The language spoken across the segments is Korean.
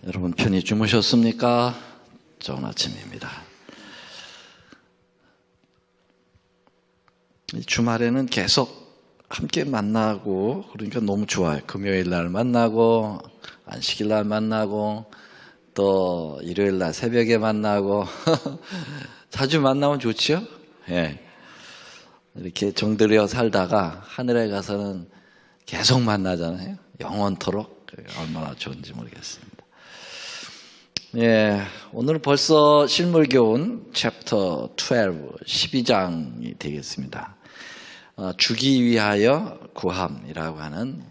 여러분 편히 주무셨습니까? 좋은 아침입니다. 이 주말에는 계속 함께 만나고 그러니까 너무 좋아요. 금요일 날 만나고 안식일 날 만나고 또 일요일 날 새벽에 만나고 자주 만나면 좋죠? 예. 이렇게 정들여 살다가 하늘에 가서는 계속 만나잖아요. 영원토록. 얼마나 좋은지 모르겠습니다. 예, 오늘 벌써 실물교훈 챕터 12, 12장이 되겠습니다. 주기 위하여 구함이라고 하는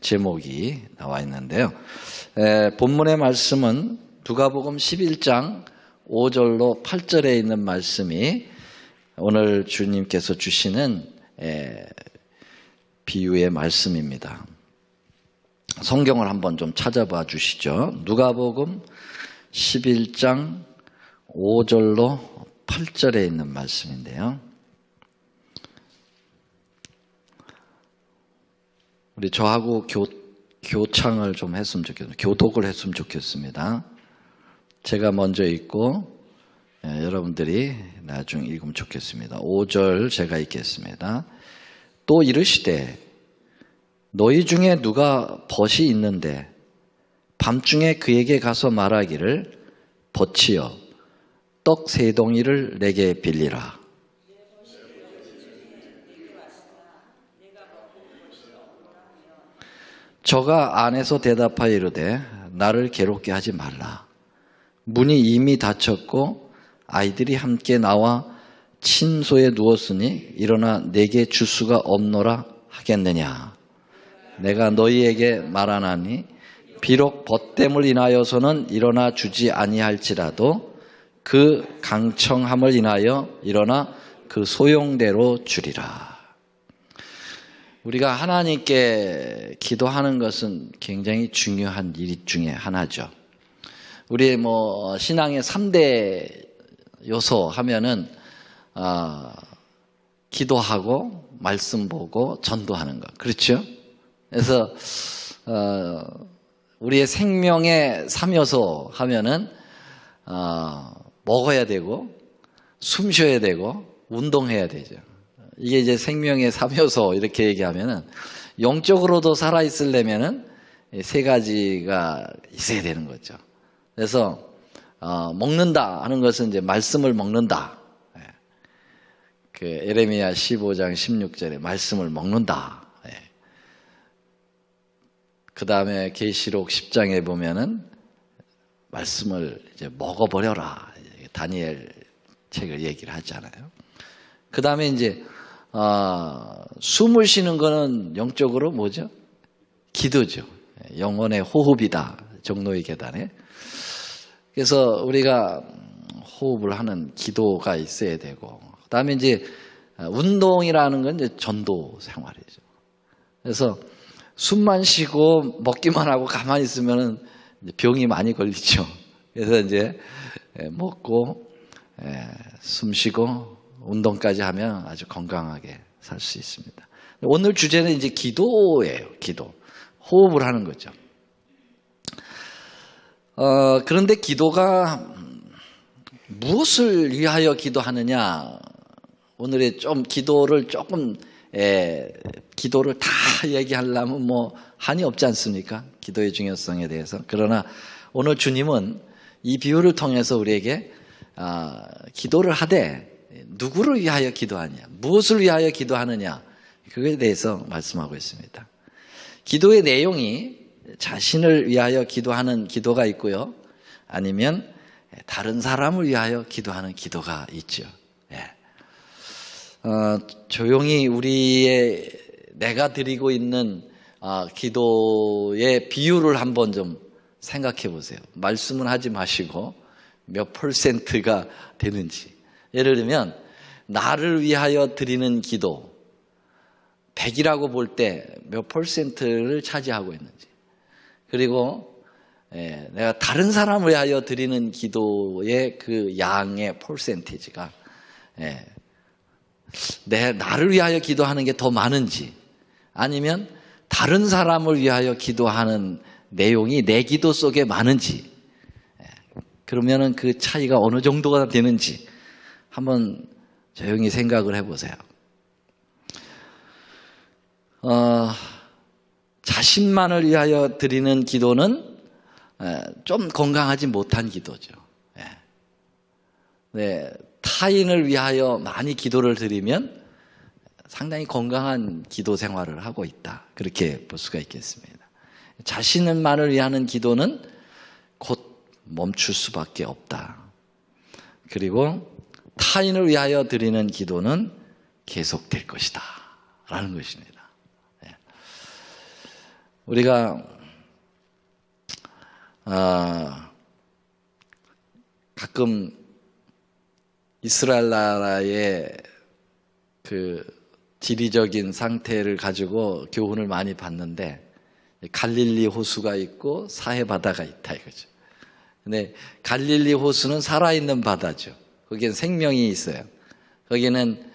제목이 나와 있는데요. 본문의 말씀은 누가복음 11장 5절로 8절에 있는 말씀이 오늘 주님께서 주시는 비유의 말씀입니다. 성경을 한번 좀 찾아봐 주시죠. 누가복음 11장 5절로 8절에 있는 말씀인데요. 우리 저하고 교창을 좀 했으면 좋겠습니다. 교독을 했으면 좋겠습니다. 제가 먼저 읽고 여러분들이 나중에 읽으면 좋겠습니다. 5절 제가 읽겠습니다. 또 이르시되 너희 중에 누가 벗이 있는데 밤중에 그에게 가서 말하기를 벗치여 떡 3덩이를 내게 빌리라. 저가 안에서 대답하여 이르되 나를 괴롭게 하지 말라. 문이 이미 닫혔고 아이들이 함께 나와 침소에 누웠으니 일어나 내게 줄 수가 없노라 하겠느냐. 내가 너희에게 말하나니 비록 벗됨을 인하여서는 일어나 주지 아니할지라도 그 강청함을 인하여 일어나 그 소용대로 주리라. 우리가 하나님께 기도하는 것은 굉장히 중요한 일 중에 하나죠. 우리의 신앙의 3대 요소 하면은 기도하고 말씀 보고 전도하는 것. 그렇죠? 그래서 우리의 생명의 3요소 하면은 먹어야 되고 숨 쉬어야 되고 운동해야 되죠. 이게 이제 생명의 3요소 이렇게 얘기하면은 영적으로도 살아 있으려면은 3가지가 있어야 되는 거죠. 그래서 먹는다 하는 것은 이제 말씀을 먹는다. 그 에레미야 15장 16절에 말씀을 먹는다. 그 다음에 계시록 10장에 보면은 말씀을 이제 먹어버려라. 다니엘 책을 얘기를 하잖아요. 그 다음에 이제 숨을 쉬는 거는 영적으로 뭐죠? 기도죠. 영혼의 호흡이다. 종로의 계단에. 그래서 우리가 호흡을 하는 기도가 있어야 되고, 그 다음에 이제 운동이라는 건 이제 전도 생활이죠. 그래서 숨만 쉬고 먹기만 하고 가만히 있으면은 병이 많이 걸리죠. 그래서 이제 먹고 숨 쉬고 운동까지 하면 아주 건강하게 살 수 있습니다. 오늘 주제는 이제 기도예요. 기도. 호흡을 하는 거죠. 그런데 기도가 무엇을 위하여 기도하느냐? 오늘의 좀 기도를 조금 기도를 다 얘기하려면 한이 없지 않습니까? 기도의 중요성에 대해서. 그러나 오늘 주님은 이 비유를 통해서 우리에게 기도를 하되 누구를 위하여 기도하냐, 무엇을 위하여 기도하느냐, 그거에 대해서 말씀하고 있습니다. 기도의 내용이 자신을 위하여 기도하는 기도가 있고요, 아니면 다른 사람을 위하여 기도하는 기도가 있죠. 조용히 내가 드리고 있는 기도의 비율을 한번 좀 생각해 보세요. 말씀은 하지 마시고 몇 %가 되는지. 예를 들면 나를 위하여 드리는 기도 100이라고 볼 때 몇 %를 차지하고 있는지, 그리고 내가 다른 사람을 위하여 드리는 기도의 그 양의 %가 나를 위하여 기도하는 게 더 많은지, 아니면 다른 사람을 위하여 기도하는 내용이 내 기도 속에 많은지, 그러면은 그 차이가 어느 정도가 되는지 한번 조용히 생각을 해보세요. 자신만을 위하여 드리는 기도는 좀 건강하지 못한 기도죠. 네, 타인을 위하여 많이 기도를 드리면 상당히 건강한 기도 생활을 하고 있다, 그렇게 볼 수가 있겠습니다. 자신만을 위하는 기도는 곧 멈출 수밖에 없다. 그리고 타인을 위하여 드리는 기도는 계속될 것이다 라는 것입니다. 우리가 가끔 이스라엘 나라의 그 지리적인 상태를 가지고 교훈을 많이 받는데, 갈릴리 호수가 있고 사해 바다가 있다 이거죠. 근데 갈릴리 호수는 살아있는 바다죠. 거기는 생명이 있어요. 거기는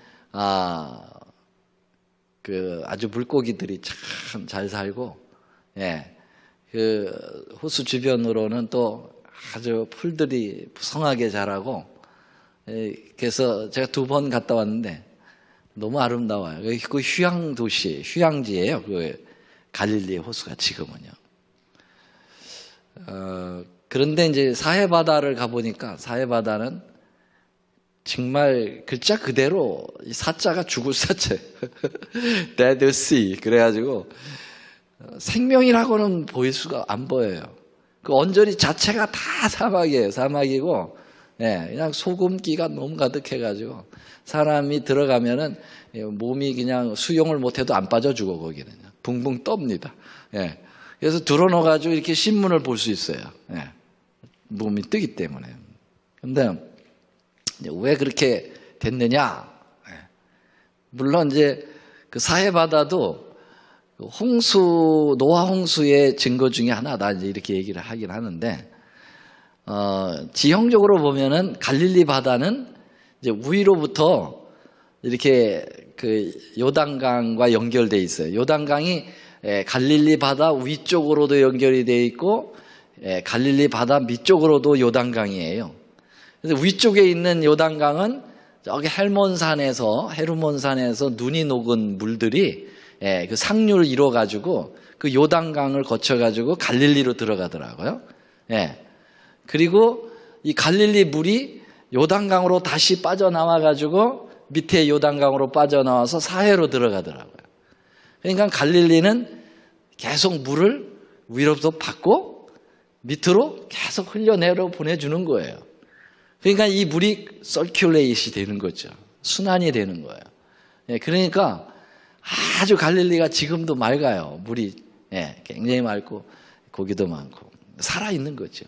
아주 물고기들이 참 잘 살고, 그 호수 주변으로는 또 아주 풀들이 무성하게 자라고, 그래서 제가 2번 갔다 왔는데 너무 아름다워요. 그 휴양 도시, 휴양지예요. 그 갈릴리 호수가 지금은요. 그런데 이제 사해 바다를 가보니까 사해 바다는 정말 글자 그대로 이 사자가 죽을 사자예요. Dead Sea. 그래가지고 생명이라고는 보일 수가 안 보여요. 그 언저리 자체가 다 사막이에요. 사막이고, 그냥 소금기가 너무 가득해가지고 사람이 들어가면은 몸이 그냥 수영을 못해도 안 빠져주고 거기는 붕붕 떱니다. 그래서 들어넣어가지고 이렇게 신문을 볼 수 있어요. 몸이 뜨기 때문에. 근데 왜 그렇게 됐느냐? 물론 이제 그 사해 바다도 홍수, 노아 홍수의 증거 중에 하나다, 이제 이렇게 얘기를 하긴 하는데, 지형적으로 보면은 갈릴리 바다는 이제 위로부터 이렇게 그 요단강과 연결돼 있어요. 요단강이 갈릴리 바다 위쪽으로도 연결이 돼 있고, 갈릴리 바다 밑쪽으로도 요단강이에요. 그래서 위쪽에 있는 요단강은 저기 헤르몬산에서 눈이 녹은 물들이 그 상류를 이뤄가지고 그 요단강을 거쳐가지고 갈릴리로 들어가더라고요. 그리고 이 갈릴리 물이 요단강으로 다시 빠져나와가지고 밑에 요단강으로 빠져나와서 사해로 들어가더라고요. 그러니까 갈릴리는 계속 물을 위로부터 받고 밑으로 계속 흘려내려 보내주는 거예요. 그러니까 이 물이 서큘레이트이 되는 거죠. 순환이 되는 거예요. 그러니까 아주 갈릴리가 지금도 맑아요. 물이 굉장히 맑고 고기도 많고 살아있는 거죠.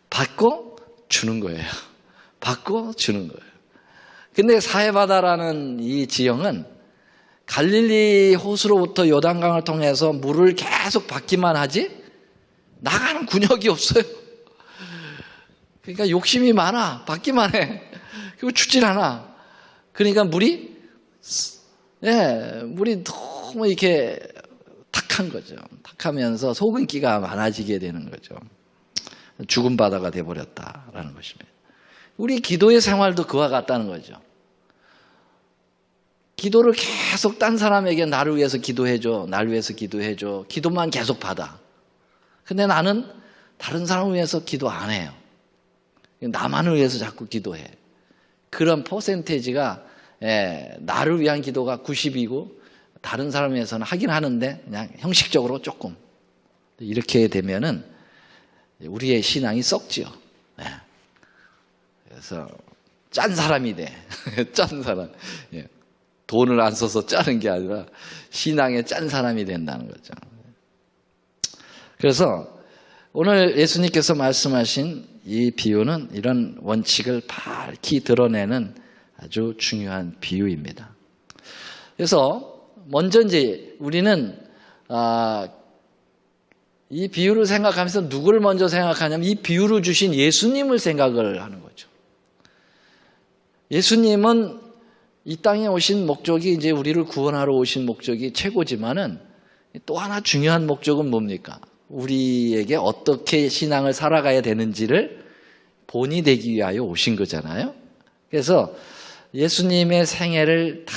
받고 주는 거예요. 받고 주는 거예요. 근데 사해바다라는 이 지형은 갈릴리 호수로부터 요단강을 통해서 물을 계속 받기만 하지 나가는 군역이 없어요. 그러니까 욕심이 많아. 받기만 해. 그리고 주질 않아. 그러니까 물이 너무 이렇게 탁한 거죠. 탁하면서 소금기가 많아지게 되는 거죠. 죽은 바다가 돼버렸다라는 것입니다. 우리 기도의 생활도 그와 같다는 거죠. 기도를 계속 딴 사람에게 나를 위해서 기도해줘, 날 위해서 기도해줘, 기도만 계속 받아. 근데 나는 다른 사람을 위해서 기도 안 해요. 나만을 위해서 자꾸 기도해. 그런 퍼센테이지가 나를 위한 기도가 90이고 다른 사람을 위해서는 하긴 하는데 그냥 형식적으로 조금. 이렇게 되면은 우리의 신앙이 썩지요. 그래서 짠 사람이 돼. 짠 사람. 돈을 안 써서 짜는 게 아니라 신앙에 짠 사람이 된다는 거죠. 그래서 오늘 예수님께서 말씀하신 이 비유는 이런 원칙을 밝히 드러내는 아주 중요한 비유입니다. 그래서 먼저 이제 우리는 이 비유를 생각하면서 누구를 먼저 생각하냐면 이 비유를 주신 예수님을 생각을 하는 거죠. 예수님은 이 땅에 오신 목적이 이제 우리를 구원하러 오신 목적이 최고지만은 또 하나 중요한 목적은 뭡니까? 우리에게 어떻게 신앙을 살아가야 되는지를 본이 되기 위하여 오신 거잖아요. 그래서 예수님의 생애를 다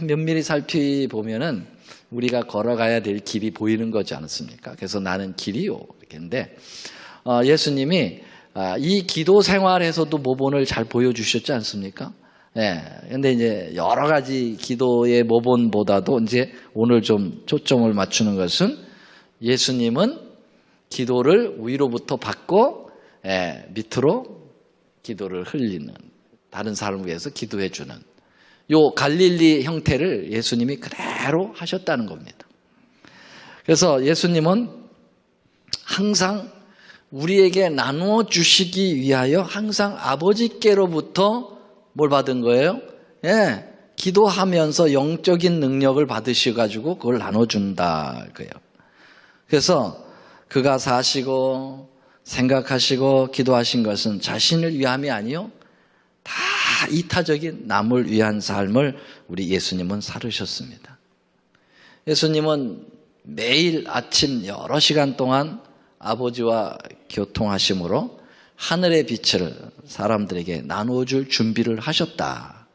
면밀히 살펴보면은 우리가 걸어가야 될 길이 보이는 거지 않습니까? 그래서 나는 길이요. 이렇게인데 예수님이 이 기도 생활에서도 모본을 잘 보여주셨지 않습니까? 예. 근데 이제 여러 가지 기도의 모본보다도 이제 오늘 좀 초점을 맞추는 것은 예수님은 기도를 위로부터 받고 밑으로 기도를 흘리는, 다른 사람을 위해서 기도해 주는 요 갈릴리 형태를 예수님이 그대로 하셨다는 겁니다. 그래서 예수님은 항상 우리에게 나누어 주시기 위하여 항상 아버지께로부터 뭘 받은 거예요? 기도하면서 영적인 능력을 받으셔가지고 그걸 나눠준다 그래요. 그래서 그가 사시고 생각하시고 기도하신 것은 자신을 위함이 아니요 다 이타적인 남을 위한 삶을 우리 예수님은 살으셨습니다. 예수님은 매일 아침 여러 시간 동안 아버지와 교통하심으로 하늘의 빛을 사람들에게 나누어줄 준비를 하셨다.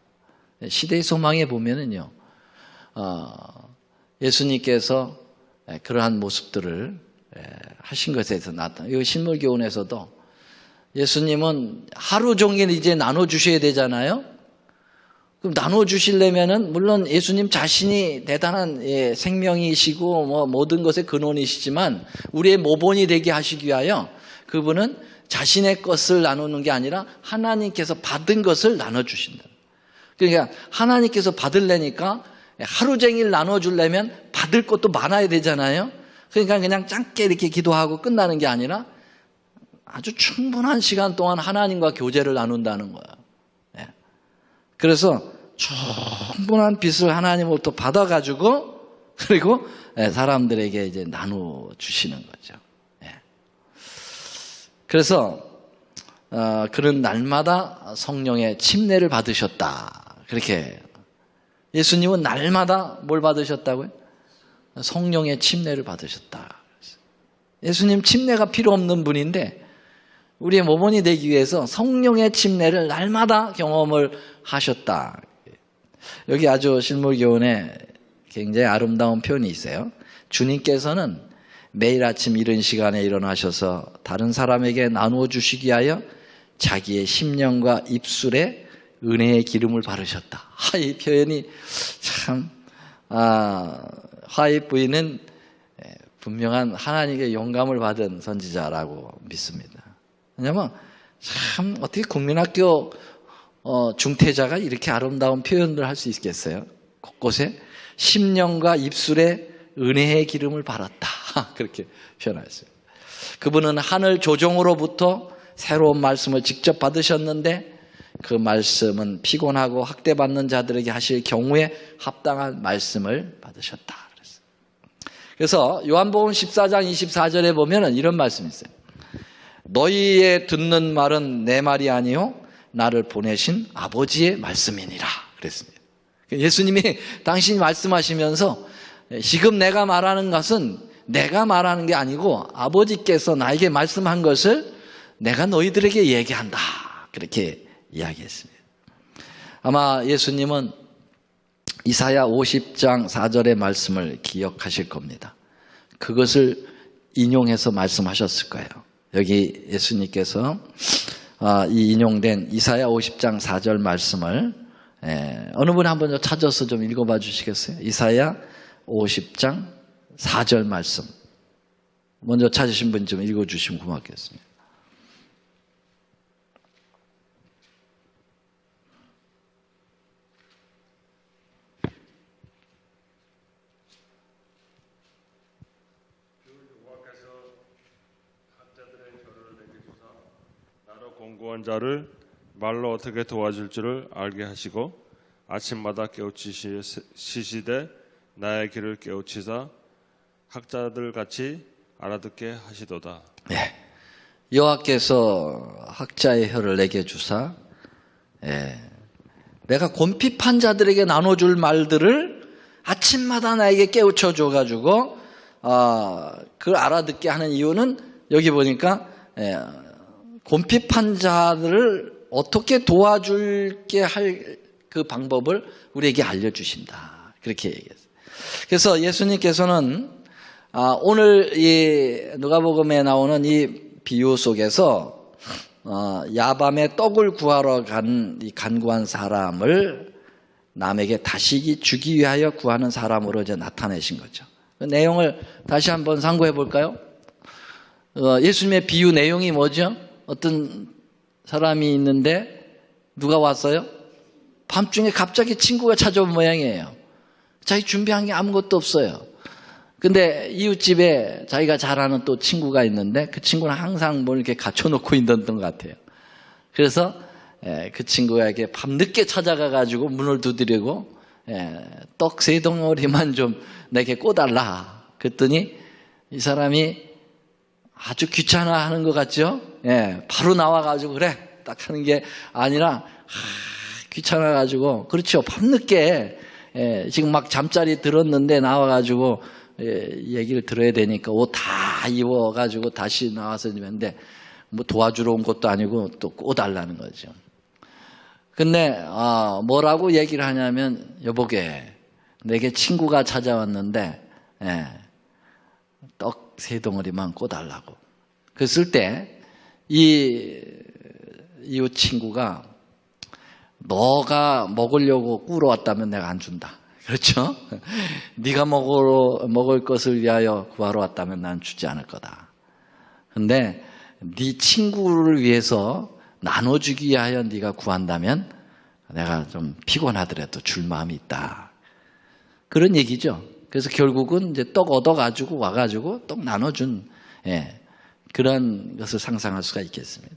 시대의 소망에 보면은요, 예수님께서 그러한 모습들을 하신 것에 대해서 나타나. 이 신물교훈에서도 예수님은 하루 종일 이제 나눠주셔야 되잖아요. 그럼 나눠주시려면은 물론 예수님 자신이 대단한 생명이시고 뭐 모든 것의 근원이시지만 우리의 모본이 되게 하시기 위하여 그분은 자신의 것을 나누는 게 아니라 하나님께서 받은 것을 나눠주신다. 그러니까 하나님께서 받으려니까 하루 종일 나눠주려면 받을 것도 많아야 되잖아요. 그러니까 그냥 짧게 이렇게 기도하고 끝나는 게 아니라 아주 충분한 시간 동안 하나님과 교제를 나눈다는 거예요. 그래서 충분한 빛을 하나님으로부터 받아가지고 그리고 사람들에게 이제 나누어 주시는 거죠. 그래서 그는 날마다 성령의 침례를 받으셨다. 그렇게 예수님은 날마다 뭘 받으셨다고요? 성령의 침례를 받으셨다. 예수님 침례가 필요 없는 분인데 우리의 모본이 되기 위해서 성령의 침례를 날마다 경험을 하셨다. 여기 아주 실물교훈에 굉장히 아름다운 표현이 있어요. 주님께서는 매일 아침 이른 시간에 일어나셔서 다른 사람에게 나누어 주시기 위하여 자기의 심령과 입술에 은혜의 기름을 바르셨다. 이 표현이 참 화이 부인은 분명한 하나님의 영감을 받은 선지자라고 믿습니다. 왜냐하면 참 어떻게 국민학교 중퇴자가 이렇게 아름다운 표현을 할 수 있겠어요? 곳곳에 심령과 입술에 은혜의 기름을 발랐다. 그렇게 표현했어요. 그분은 하늘 조정으로부터 새로운 말씀을 직접 받으셨는데 그 말씀은 피곤하고 학대받는 자들에게 하실 경우에 합당한 말씀을 받으셨다. 그래서 요한복음 14장 24절에 보면 이런 말씀이 있어요. 너희의 듣는 말은 내 말이 아니요 나를 보내신 아버지의 말씀이니라 그랬습니다. 예수님이 당신이 말씀하시면서 지금 내가 말하는 것은 내가 말하는 게 아니고 아버지께서 나에게 말씀한 것을 내가 너희들에게 얘기한다. 그렇게 이야기했습니다. 아마 예수님은 이사야 50장 4절의 말씀을 기억하실 겁니다. 그것을 인용해서 말씀하셨을 거예요. 여기 예수님께서 이 인용된 이사야 50장 4절 말씀을 어느 분이 한번 찾아서 좀 읽어봐 주시겠어요? 이사야 50장 4절 말씀 먼저 찾으신 분 좀 읽어주시면 고맙겠습니다. 공고한 자를 말로 어떻게 도와줄 줄을 알게 하시고 아침마다 깨우치시되 나의 길을 깨우치사 학자들 같이 알아듣게 하시도다. 네. 여호와께서 학자의 혀를 내게 주사 내가 곤핍한 자들에게 나눠줄 말들을 아침마다 나에게 깨우쳐 줘가지고 그걸 알아듣게 하는 이유는 여기 보니까 곰핍한 자들을 어떻게 도와줄게 할 그 방법을 우리에게 알려주신다. 그렇게 얘기했어요. 그래서 예수님께서는 오늘 이 누가복음에 나오는 이 비유 속에서 야밤에 떡을 구하러 간 이 간구한 사람을 남에게 다시 주기 위하여 구하는 사람으로 이제 나타내신 거죠. 그 내용을 다시 한번 상고해 볼까요? 예수님의 비유 내용이 뭐죠? 어떤 사람이 있는데 누가 왔어요? 밤중에 갑자기 친구가 찾아온 모양이에요. 자기 준비한 게 아무것도 없어요. 근데 이웃집에 자기가 잘 아는 또 친구가 있는데 그 친구는 항상 뭘 이렇게 갖춰놓고 있던 것 같아요. 그래서 그 친구에게 밤늦게 찾아가 가지고 문을 두드리고 떡 3덩어리만 좀 내게 꿔달라. 그랬더니 이 사람이 아주 귀찮아하는 것 같죠? 바로 나와가지고 그래 딱 하는 게 아니라 귀찮아가지고 그렇죠. 밤늦게 지금 막 잠자리 들었는데 나와가지고 얘기를 들어야 되니까 옷 다 입어가지고 다시 나와서 있는데 뭐 도와주러 온 것도 아니고 또 꿔달라는 거죠. 근데 뭐라고 얘기를 하냐면 여보게 내게 친구가 찾아왔는데 떡 3덩어리만 꿔달라고. 그랬을 때 이 이웃 친구가 너가 먹으려고 꾸러 왔다면 내가 안 준다. 그렇죠? 네가 먹을 것을 위하여 구하러 왔다면 난 주지 않을 거다. 근데 네 친구를 위해서 나눠주기 위하여 네가 구한다면 내가 좀 피곤하더라도 줄 마음이 있다. 그런 얘기죠. 그래서 결국은 이제 떡 얻어가지고 와가지고 떡 나눠준 그런 것을 상상할 수가 있겠습니다.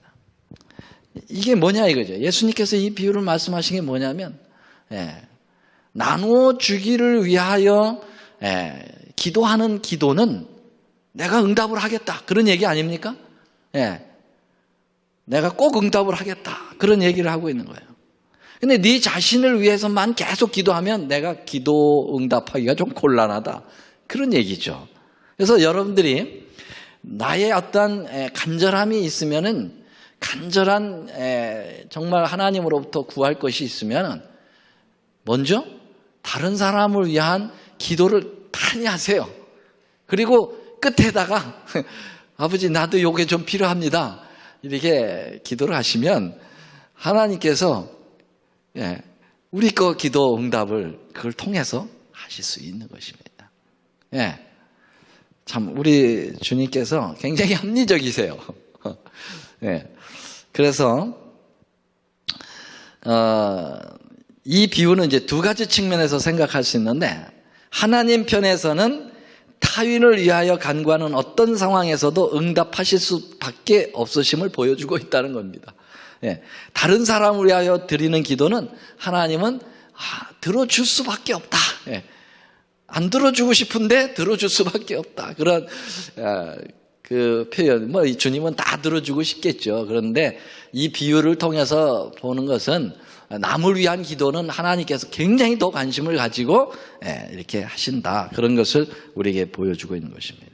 이게 뭐냐 이거죠. 예수님께서 이 비유를 말씀하신 게 뭐냐면 나눠주기를 위하여 기도하는 기도는 내가 응답을 하겠다. 그런 얘기 아닙니까? 내가 꼭 응답을 하겠다. 그런 얘기를 하고 있는 거예요. 근데 네 자신을 위해서만 계속 기도하면 내가 기도 응답하기가 좀 곤란하다. 그런 얘기죠. 그래서 여러분들이 나의 어떤 간절함이 있으면은 간절한 정말 하나님으로부터 구할 것이 있으면 먼저 다른 사람을 위한 기도를 많이 하세요. 그리고 끝에다가 아버지 나도 요게 좀 필요합니다. 이렇게 기도를 하시면 하나님께서 우리 거 기도 응답을 그걸 통해서 하실 수 있는 것입니다. 참 우리 주님께서 굉장히 합리적이세요. 그래서 이 비유는 이제 두 가지 측면에서 생각할 수 있는데 하나님 편에서는 타인을 위하여 간구하는 어떤 상황에서도 응답하실 수밖에 없으심을 보여주고 있다는 겁니다. 다른 사람을 위하여 드리는 기도는 하나님은 들어줄 수밖에 없다. 안 들어주고 싶은데 들어줄 수밖에 없다. 그런 그 표현, 뭐 주님은 다 들어주고 싶겠죠. 그런데 이 비유를 통해서 보는 것은 남을 위한 기도는 하나님께서 굉장히 더 관심을 가지고 이렇게 하신다. 그런 것을 우리에게 보여주고 있는 것입니다.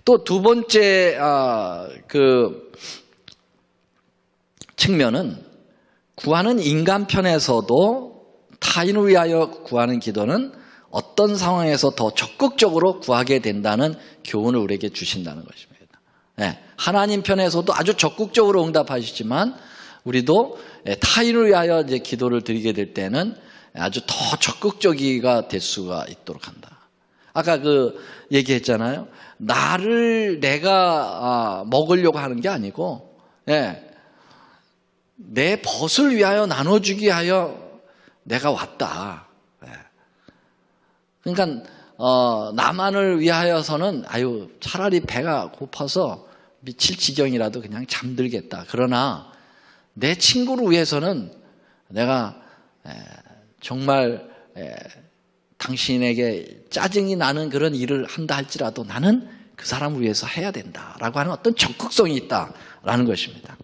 또 두 번째 그 측면은 구하는 인간 편에서도 타인을 위하여 구하는 기도는 어떤 상황에서 더 적극적으로 구하게 된다는 교훈을 우리에게 주신다는 것입니다. 하나님 편에서도 아주 적극적으로 응답하시지만 우리도 타인을 위하여 이제 기도를 드리게 될 때는 아주 더 적극적이가 될 수가 있도록 한다. 아까 그 얘기했잖아요. 나를 내가 먹으려고 하는 게 아니고 내 벗을 위하여 나눠주기 위하여 내가 왔다. 그러니까 나만을 위하여서는 차라리 배가 고파서 미칠 지경이라도 그냥 잠들겠다. 그러나 내 친구를 위해서는 내가 정말 당신에게 짜증이 나는 그런 일을 한다 할지라도 나는 그 사람을 위해서 해야 된다라고 하는 어떤 적극성이 있다라는 것입니다.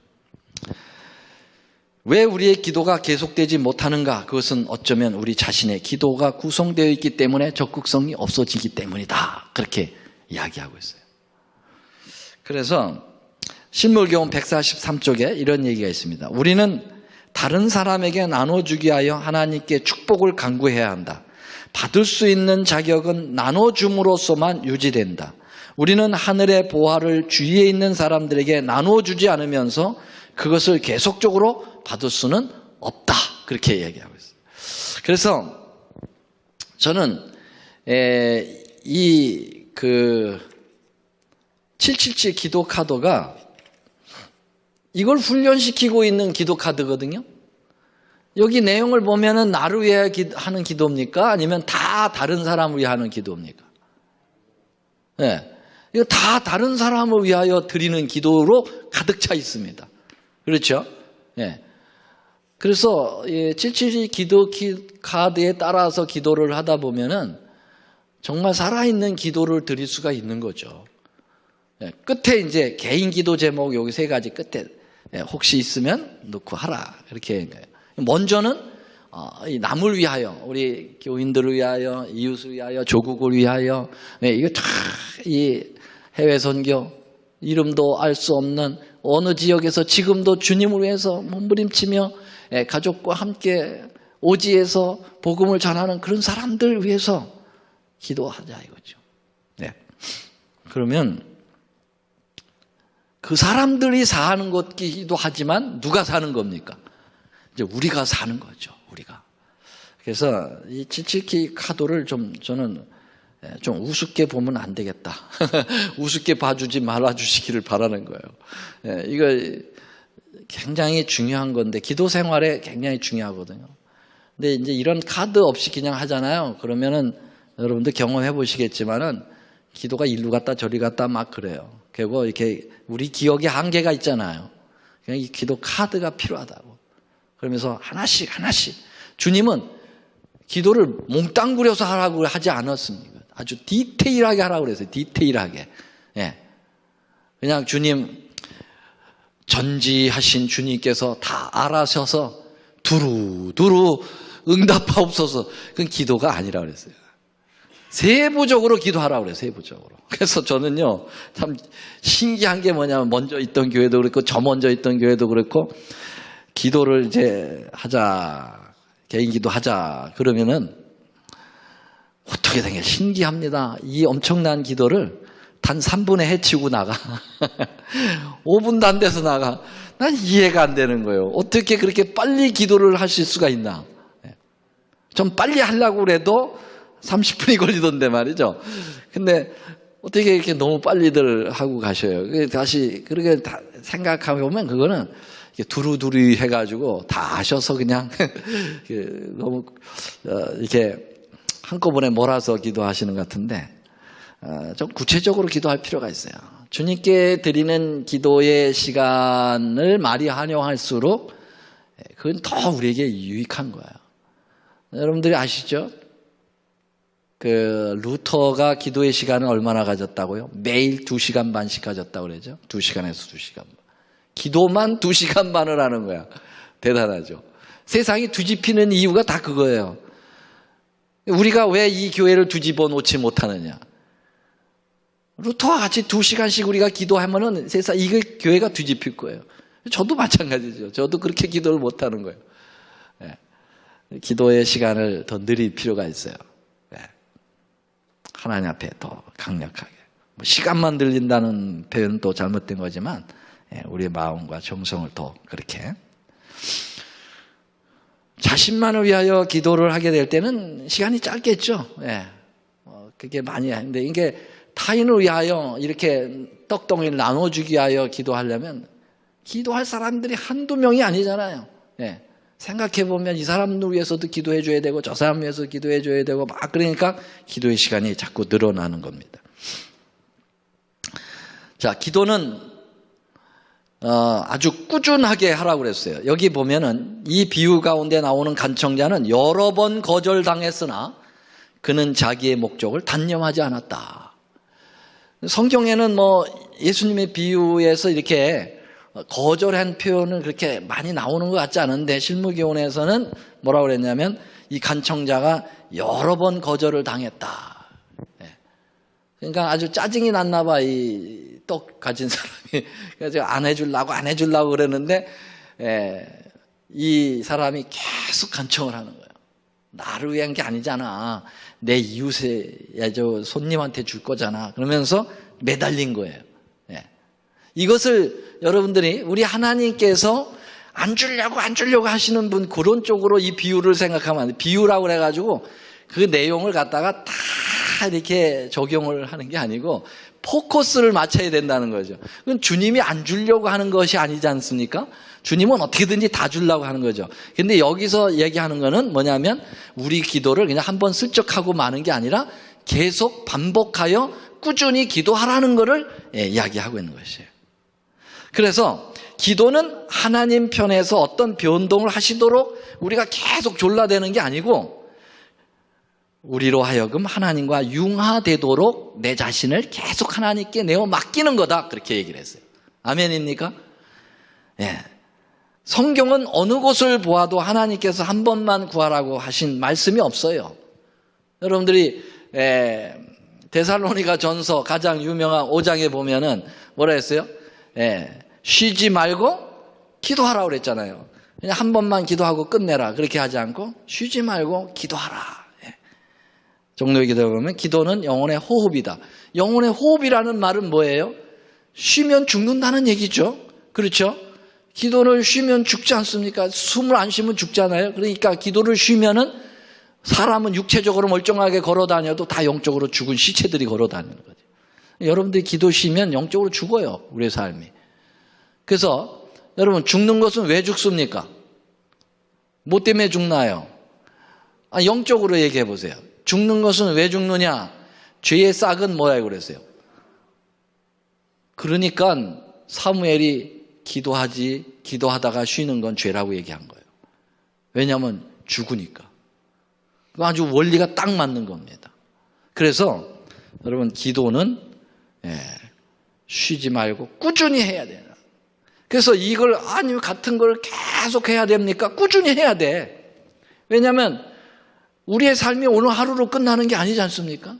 왜 우리의 기도가 계속되지 못하는가? 그것은 어쩌면 우리 자신의 기도가 구성되어 있기 때문에 적극성이 없어지기 때문이다. 그렇게 이야기하고 있어요. 그래서 신물교훈 143쪽에 이런 얘기가 있습니다. 우리는 다른 사람에게 나눠주기 위하여 하나님께 축복을 간구해야 한다. 받을 수 있는 자격은 나눠줌으로써만 유지된다. 우리는 하늘의 보화를 주위에 있는 사람들에게 나눠주지 않으면서 그것을 계속적으로 받을 수는 없다. 그렇게 얘기하고 있어요. 그래서 저는 이 777 기도 카드가 이걸 훈련시키고 있는 기도 카드거든요. 여기 내용을 보면은 나를 위해 하는 기도입니까? 아니면 다 다른 사람을 위해 하는 기도입니까? 네. 이거 다 다른 사람을 위하여 드리는 기도로 가득 차 있습니다. 그렇죠? 네. 그래서 772 기도 카드에 따라서 기도를 하다 보면은 정말 살아있는 기도를 드릴 수가 있는 거죠. 네. 끝에 이제 개인 기도 제목 여기 3가지 끝에 혹시 있으면 넣고 하라. 이렇게. 먼저는 남을 위하여, 우리 교인들을 위하여, 이웃을 위하여, 조국을 위하여, 이거 다 이 해외 선교, 이름도 알 수 없는 어느 지역에서 지금도 주님을 위해서 몸부림치며 가족과 함께 오지에서 복음을 전하는 그런 사람들 위해서 기도하자 이거죠. 네. 그러면 그 사람들이 사는 것 기도하지만 누가 사는 겁니까? 이제 우리가 사는 거죠. 우리가. 그래서 이 777 카드를 저는 좀 우습게 보면 안 되겠다. 우습게 봐주지 말아주시기를 바라는 거예요. 이거 굉장히 중요한 건데 기도 생활에 굉장히 중요하거든요. 근데 이제 이런 카드 없이 그냥 하잖아요. 그러면은 여러분들 경험해 보시겠지만은 기도가 일로 갔다 저리 갔다 막 그래요. 그리고 이렇게 우리 기억에 한계가 있잖아요. 그냥 이 기도 카드가 필요하다고. 그러면서 하나씩 주님은 기도를 몽땅 부려서 하라고 하지 않았습니다. 아주 디테일하게 하라고 그랬어요. 디테일하게. 예. 그냥 주님 전지하신 주님께서 다 알아셔서 두루두루 응답하옵소서. 그건 기도가 아니라 그랬어요. 세부적으로 기도하라고 그래요. 세부적으로. 그래서 저는요 참 신기한 게 뭐냐면 먼저 있던 교회도 그렇고 저 먼저 있던 교회도 그렇고 기도를 이제 하자, 개인 기도 하자 그러면은 어떻게 되냐 신기합니다. 이 엄청난 기도를 단 3분에 해치우고 나가. 5분도 안 돼서 나가. 난 이해가 안 되는 거예요. 어떻게 그렇게 빨리 기도를 하실 수가 있나. 좀 빨리 하려고 그래도 30분이 걸리던데 말이죠. 근데 어떻게 이렇게 너무 빨리들 하고 가셔요. 다시 그렇게 생각해보면 그거는 두루두루 해가지고 다 하셔서 그냥 너무 이렇게 한꺼번에 몰아서 기도하시는 것 같은데 좀 구체적으로 기도할 필요가 있어요. 주님께 드리는 기도의 시간을 말이 한용할수록 그건 더 우리에게 유익한 거예요. 여러분들이 아시죠? 루터가 기도의 시간을 얼마나 가졌다고요? 매일 2시간 반씩 가졌다고 그러죠? 2시간에서 2시간 반. 기도만 2시간 반을 하는 거야. 대단하죠. 세상이 뒤집히는 이유가 다 그거예요. 우리가 왜 이 교회를 뒤집어 놓지 못하느냐. 루터와 같이 2시간씩 우리가 기도하면은 세상 이 교회가 뒤집힐 거예요. 저도 마찬가지죠. 저도 그렇게 기도를 못하는 거예요. 네. 기도의 시간을 더 늘릴 필요가 있어요. 네. 하나님 앞에 더 강력하게. 시간만 늘린다는 표현은 또 잘못된 거지만 우리의 마음과 정성을 더 그렇게. 자신만을 위하여 기도를 하게 될 때는 시간이 짧겠죠. 그게 많이 하는데 이게 타인을 위하여 이렇게 떡덩이를 나눠주기 위하여 기도하려면 기도할 사람들이 한두 명이 아니잖아요. 생각해보면 이 사람을 위해서도 기도해 줘야 되고 저 사람 위해서 기도해 줘야 되고 막 그러니까 기도의 시간이 자꾸 늘어나는 겁니다. 자, 기도는 아주 꾸준하게 하라고 그랬어요. 여기 보면은 이 비유 가운데 나오는 간청자는 여러 번 거절당했으나 그는 자기의 목적을 단념하지 않았다. 성경에는 예수님의 비유에서 이렇게 거절한 표현은 그렇게 많이 나오는 것 같지 않은데 실무교훈에서는 뭐라고 그랬냐면 이 간청자가 여러 번 거절을 당했다. 그러니까 아주 짜증이 났나 봐, 이 떡 가진 사람이. 그래서 안 해주려고 그러는데, 이 사람이 계속 간청을 하는 거예요. 나를 위한 게 아니잖아. 내 이웃에, 저 손님한테 줄 거잖아. 그러면서 매달린 거예요. 이것을 여러분들이 우리 하나님께서 안 주려고 하시는 분, 그런 쪽으로 이 비유를 생각하면 안 돼. 비유라고 그래가지고 그 내용을 갖다가 다 이렇게 적용을 하는 게 아니고 포커스를 맞춰야 된다는 거죠. 그건 주님이 안 주려고 하는 것이 아니지 않습니까? 주님은 어떻게든지 다 주려고 하는 거죠. 근데 여기서 얘기하는 거는 뭐냐면 우리 기도를 그냥 한번 슬쩍 하고 마는 게 아니라 계속 반복하여 꾸준히 기도하라는 것을 이야기하고 있는 것이에요. 그래서 기도는 하나님 편에서 어떤 변동을 하시도록 우리가 계속 졸라대는 게 아니고 우리로 하여금 하나님과 융화되도록 내 자신을 계속 하나님께 내어 맡기는 거다. 그렇게 얘기를 했어요. 아멘입니까? 예. 성경은 어느 곳을 보아도 하나님께서 한 번만 구하라고 하신 말씀이 없어요. 여러분들이 데살로니가 전서 가장 유명한 5장에 보면은 뭐라 했어요? 쉬지 말고 기도하라고 그랬잖아요. 그냥 한 번만 기도하고 끝내라. 그렇게 하지 않고 쉬지 말고 기도하라. 종로의 기도에 보면 기도는 영혼의 호흡이다. 영혼의 호흡이라는 말은 뭐예요? 쉬면 죽는다는 얘기죠. 그렇죠? 기도를 쉬면 죽지 않습니까? 숨을 안 쉬면 죽잖아요. 그러니까 기도를 쉬면은 사람은 육체적으로 멀쩡하게 걸어 다녀도 다 영적으로 죽은 시체들이 걸어 다니는 거죠. 여러분들이 기도 쉬면 영적으로 죽어요. 우리의 삶이. 그래서 여러분 죽는 것은 왜 죽습니까? 뭐 때문에 죽나요? 영적으로 얘기해 보세요. 죽는 것은 왜 죽느냐? 죄의 싹은 뭐야 그랬어요. 그러니까 사무엘이 기도하다가 쉬는 건 죄라고 얘기한 거예요. 왜냐하면 죽으니까. 아주 원리가 딱 맞는 겁니다. 그래서 여러분 기도는 쉬지 말고 꾸준히 해야 돼요. 그래서 이걸 같은 걸 계속 해야 됩니까? 꾸준히 해야 돼. 왜냐하면 우리의 삶이 오늘 하루로 끝나는 게 아니지 않습니까?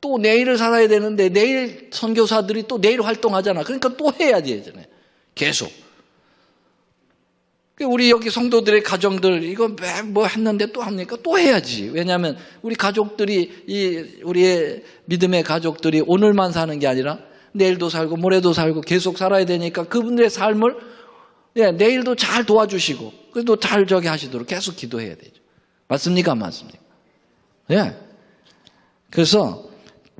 또 내일을 살아야 되는데 내일 선교사들이 또 내일 활동하잖아. 그러니까 또 해야 되잖아요. 계속. 우리 여기 성도들의 가정들 이거 뭐 했는데 또 합니까? 또 해야지. 왜냐하면 우리 가족들이 우리의 믿음의 가족들이 오늘만 사는 게 아니라 내일도 살고 모레도 살고 계속 살아야 되니까 그분들의 삶을 내일도 잘 도와주시고 그래도 잘 하시도록 계속 기도해야 되죠. 맞습니까? 안 맞습니까? 예. 그래서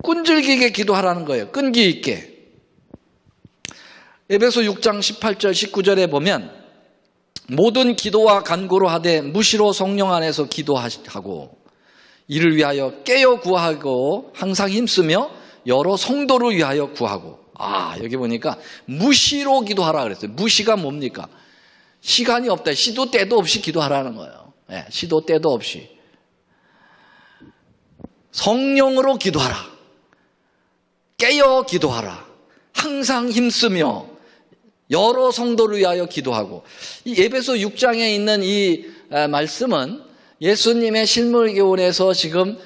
끈질기게 기도하라는 거예요. 끈기 있게. 에베소 6장 18절 19절에 보면 모든 기도와 간구로 하되 무시로 성령 안에서 기도하고 이를 위하여 깨어 구하고 항상 힘쓰며 여러 성도를 위하여 구하고. 여기 보니까 무시로 기도하라 그랬어요. 무시가 뭡니까? 시간이 없다. 시도 때도 없이 기도하라는 거예요. 시도 때도 없이. 성령으로 기도하라. 깨어 기도하라. 항상 힘쓰며 여러 성도를 위하여 기도하고. 이 에베소 6장에 있는 이 말씀은 예수님의 실물교훈에서 지금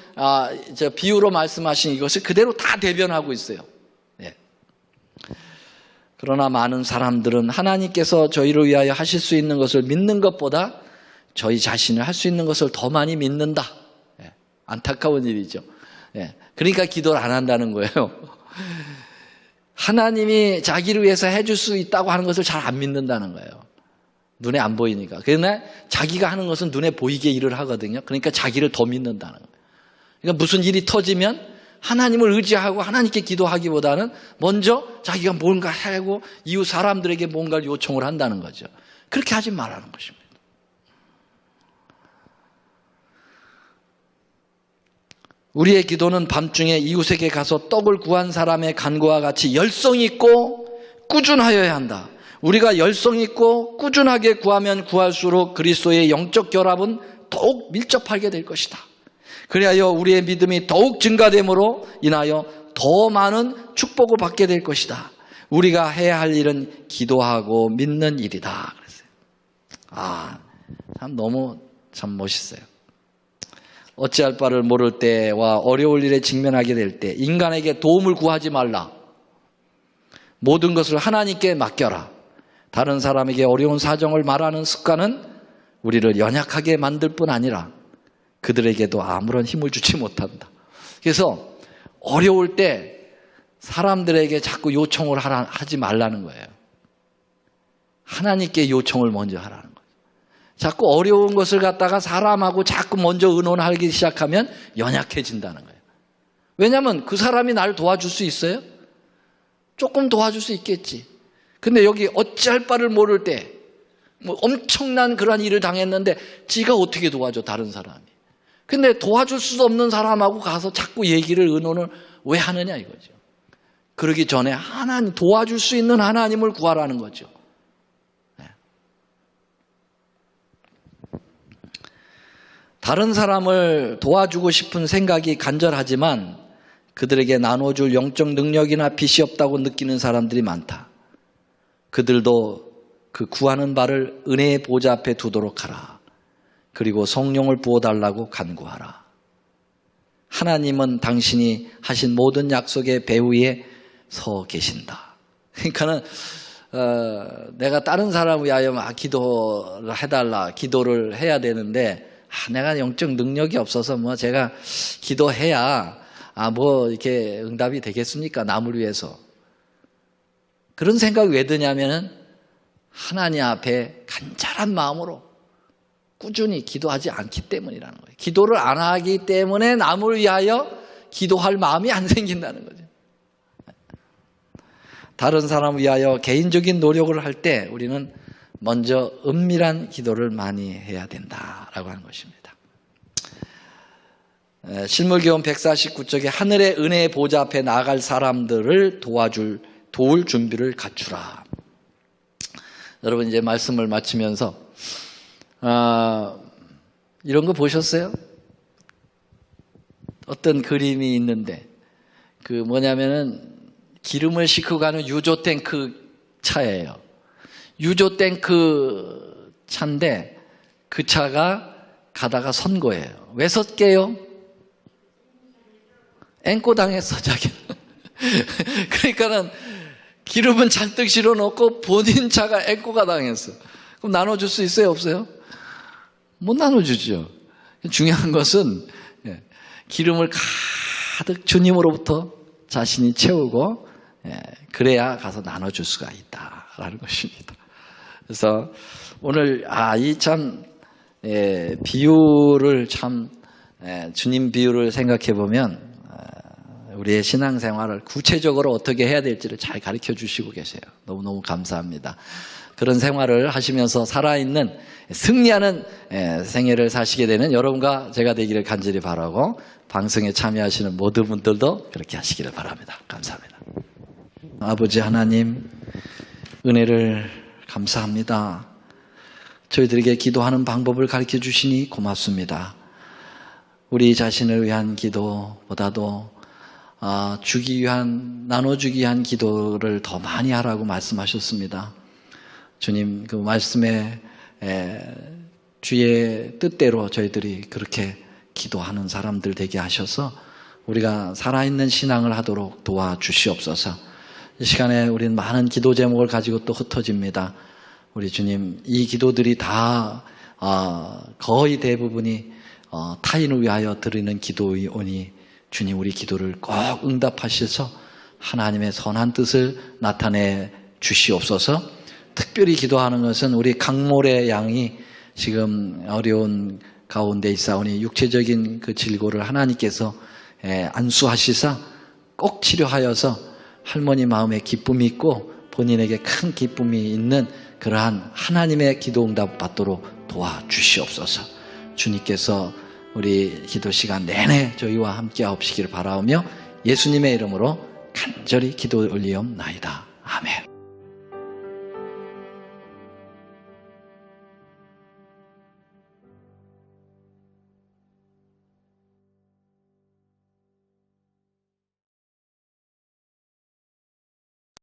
비유로 말씀하신 이것을 그대로 다 대변하고 있어요. 그러나 많은 사람들은 하나님께서 저희를 위하여 하실 수 있는 것을 믿는 것보다 저희 자신을 할 수 있는 것을 더 많이 믿는다. 안타까운 일이죠. 그러니까 기도를 안 한다는 거예요. 하나님이 자기를 위해서 해줄 수 있다고 하는 것을 잘 안 믿는다는 거예요. 눈에 안 보이니까. 그러나 자기가 하는 것은 눈에 보이게 일을 하거든요. 그러니까 자기를 더 믿는다는 거예요. 그러니까 무슨 일이 터지면 하나님을 의지하고 하나님께 기도하기보다는 먼저 자기가 뭔가 하고 이웃 사람들에게 뭔가를 요청을 한다는 거죠. 그렇게 하지 말라는 것입니다. 우리의 기도는 밤중에 이웃에게 가서 떡을 구한 사람의 간구와 같이 열성 있고 꾸준하여야 한다. 우리가 열성 있고 꾸준하게 구하면 구할수록 그리스도의 영적 결합은 더욱 밀접하게 될 것이다. 그리하여 우리의 믿음이 더욱 증가됨으로 인하여 더 많은 축복을 받게 될 것이다. 우리가 해야 할 일은 기도하고 믿는 일이다. 그랬어요. 참 너무 참 멋있어요. 어찌할 바를 모를 때와 어려울 일에 직면하게 될 때 인간에게 도움을 구하지 말라. 모든 것을 하나님께 맡겨라. 다른 사람에게 어려운 사정을 말하는 습관은 우리를 연약하게 만들 뿐 아니라 그들에게도 아무런 힘을 주지 못한다. 그래서 어려울 때 사람들에게 자꾸 요청을 하지 말라는 거예요. 하나님께 요청을 먼저 하라는 거예요. 자꾸 어려운 것을 갖다가 사람하고 자꾸 먼저 의논하기 시작하면 연약해진다는 거예요. 왜냐하면 그 사람이 나를 도와줄 수 있어요? 조금 도와줄 수 있겠지. 근데 여기 어찌할 바를 모를 때 뭐 엄청난 그런 일을 당했는데 지가 어떻게 도와줘, 다른 사람이. 근데 도와줄 수 없는 사람하고 가서 자꾸 얘기를 의논을 왜 하느냐 이거죠. 그러기 전에 하나님, 도와줄 수 있는 하나님을 구하라는 거죠. 다른 사람을 도와주고 싶은 생각이 간절하지만 그들에게 나눠줄 영적 능력이나 빛이 없다고 느끼는 사람들이 많다. 그들도 그 구하는 바를 은혜의 보좌 앞에 두도록 하라. 그리고 성령을 부어달라고 간구하라. 하나님은 당신이 하신 모든 약속의 배 위에 서 계신다. 그러니까는 내가 다른 사람 위하여 기도를 해달라, 기도를 해야 되는데 내가 영적 능력이 없어서 뭐 제가 기도해야 뭐 이렇게 응답이 되겠습니까? 남을 위해서. 그런 생각이 왜 드냐면은 하나님 앞에 간절한 마음으로 꾸준히 기도하지 않기 때문이라는 거예요. 기도를 안 하기 때문에 남을 위하여 기도할 마음이 안 생긴다는 거죠. 다른 사람을 위하여 개인적인 노력을 할 때 우리는 먼저 은밀한 기도를 많이 해야 된다라고 하는 것입니다. 실물교훈 149쪽에 하늘의 은혜의 보좌 앞에 나아갈 사람들을 도울 준비를 갖추라. 여러분 이제 말씀을 마치면서 이런 거 보셨어요? 어떤 그림이 있는데 그 뭐냐면은 기름을 싣고 가는 유조 탱크 차예요. 유조 탱크 차인데 그 차가 가다가 선 거예요. 왜 섰게요? 앵꼬 당했어, 자기는. 그러니까는 기름은 잔뜩 실어놓고 본인 차가 앵꼬가 당했어. 그럼 나눠줄 수 있어요, 없어요? 못 나눠주죠. 중요한 것은 기름을 가득 주님으로부터 자신이 채우고 그래야 가서 나눠줄 수가 있다라는 것입니다. 그래서 오늘 이 참 비유를 참 주님 비유를 생각해 보면 우리의 신앙생활을 구체적으로 어떻게 해야 될지를 잘 가르쳐 주시고 계세요. 너무너무 감사합니다. 그런 생활을 하시면서 살아있는 승리하는 생애를 사시게 되는 여러분과 제가 되기를 간절히 바라고 방송에 참여하시는 모든 분들도 그렇게 하시기를 바랍니다. 감사합니다. 아버지 하나님, 은혜를 감사합니다. 저희들에게 기도하는 방법을 가르쳐 주시니 고맙습니다. 우리 자신을 위한 기도보다도 주기 위한, 나눠주기 위한 기도를 더 많이 하라고 말씀하셨습니다. 주님, 그 말씀에 주의 뜻대로 저희들이 그렇게 기도하는 사람들 되게 하셔서 우리가 살아있는 신앙을 하도록 도와주시옵소서. 이 시간에 우리는 많은 기도 제목을 가지고 또 흩어집니다. 우리 주님, 이 기도들이 다 거의 대부분이 타인을 위하여 드리는 기도이오니 주님, 우리 기도를 꼭 응답하셔서 하나님의 선한 뜻을 나타내 주시옵소서. 특별히 기도하는 것은 우리 강모래 양이 지금 어려운 가운데 있사오니 육체적인 그 질고를 하나님께서 안수하시사 꼭 치료하여서 할머니 마음에 기쁨이 있고 본인에게 큰 기쁨이 있는 그러한 하나님의 기도 응답 받도록 도와주시옵소서. 주님께서 우리 기도 시간 내내 저희와 함께 하시기를 바라오며 예수님의 이름으로 간절히 기도 올리옵나이다.